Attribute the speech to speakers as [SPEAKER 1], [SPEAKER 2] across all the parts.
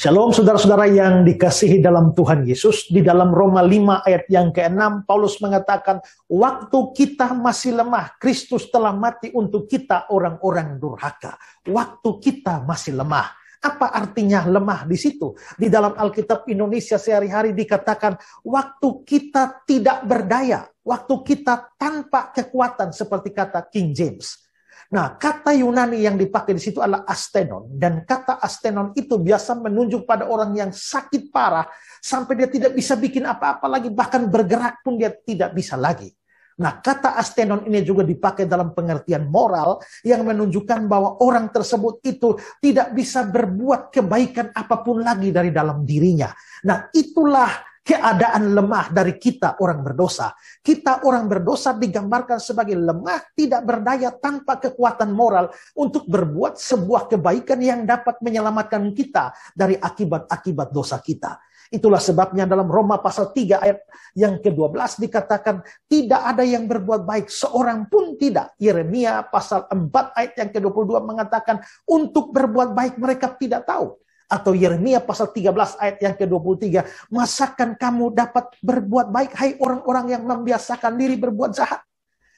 [SPEAKER 1] Shalom saudara-saudara yang dikasihi dalam Tuhan Yesus. Di dalam Roma 5 ayat yang ke-6, Paulus mengatakan, waktu kita masih lemah, Kristus telah mati untuk kita orang-orang durhaka. Waktu kita masih lemah. Apa artinya lemah di situ? Di dalam Alkitab Indonesia sehari-hari dikatakan, waktu kita tidak berdaya, waktu kita tanpa kekuatan, seperti kata King James. Nah, kata Yunani yang dipakai di situ adalah astenon. Dan kata astenon itu biasa menunjuk pada orang yang sakit parah sampai dia tidak bisa bikin apa-apa lagi, bahkan bergerak pun dia tidak bisa lagi. Nah, kata astenon ini juga dipakai dalam pengertian moral yang menunjukkan bahwa orang tersebut itu tidak bisa berbuat kebaikan apapun lagi dari dalam dirinya. Nah, itulah keadaan lemah dari kita orang berdosa. Kita orang berdosa digambarkan sebagai lemah, tidak berdaya, tanpa kekuatan moral untuk berbuat sebuah kebaikan yang dapat menyelamatkan kita dari akibat-akibat dosa kita. Itulah sebabnya dalam Roma pasal 3 ayat yang ke-12 dikatakan, tidak ada yang berbuat baik, seorang pun tidak. Yeremia pasal 4 ayat yang ke-22 mengatakan, untuk berbuat baik mereka tidak tahu. Atau Yeremia pasal 13 ayat yang ke-23, masakan kamu dapat berbuat baik, hai orang-orang yang membiasakan diri berbuat jahat.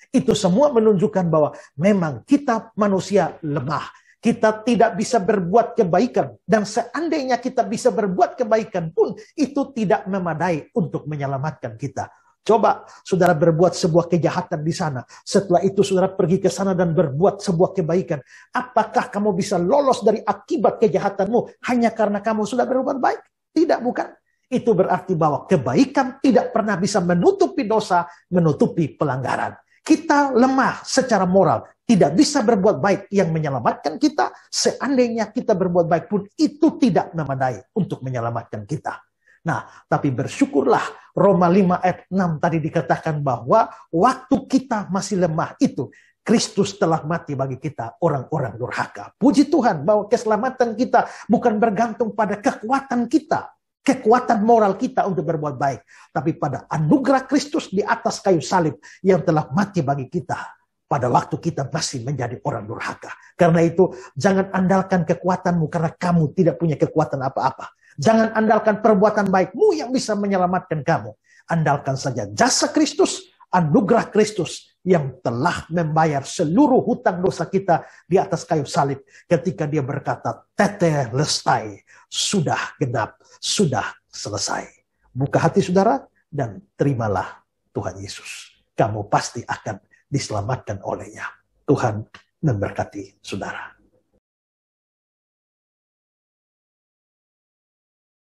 [SPEAKER 1] Itu semua menunjukkan bahwa memang kita manusia lemah. Kita tidak bisa berbuat kebaikan. Dan seandainya kita bisa berbuat kebaikan pun, itu tidak memadai untuk menyelamatkan kita. Coba saudara berbuat sebuah kejahatan di sana. Setelah itu saudara pergi ke sana dan berbuat sebuah kebaikan. Apakah kamu bisa lolos dari akibat kejahatanmu hanya karena kamu sudah berbuat baik? Tidak, bukan. Itu berarti bahwa kebaikan tidak pernah bisa menutupi dosa, menutupi pelanggaran. Kita lemah secara moral. Tidak bisa berbuat baik yang menyelamatkan kita. Seandainya kita berbuat baik pun itu tidak memadai untuk menyelamatkan kita. Nah, tapi bersyukurlah Roma 5 ayat 6 tadi dikatakan bahwa waktu kita masih lemah itu, Kristus telah mati bagi kita orang-orang durhaka. Puji Tuhan bahwa keselamatan kita bukan bergantung pada kekuatan kita, kekuatan moral kita untuk berbuat baik, tapi pada anugerah Kristus di atas kayu salib yang telah mati bagi kita pada waktu kita masih menjadi orang durhaka. Karena itu, jangan andalkan kekuatanmu karena kamu tidak punya kekuatan apa-apa. Jangan andalkan perbuatan baikmu yang bisa menyelamatkan kamu. Andalkan saja jasa Kristus, anugerah Kristus yang telah membayar seluruh hutang dosa kita di atas kayu salib. Ketika dia berkata, tetelestai, sudah genap, sudah selesai. Buka hati saudara dan terimalah Tuhan Yesus. Kamu pasti akan diselamatkan olehnya. Tuhan memberkati saudara.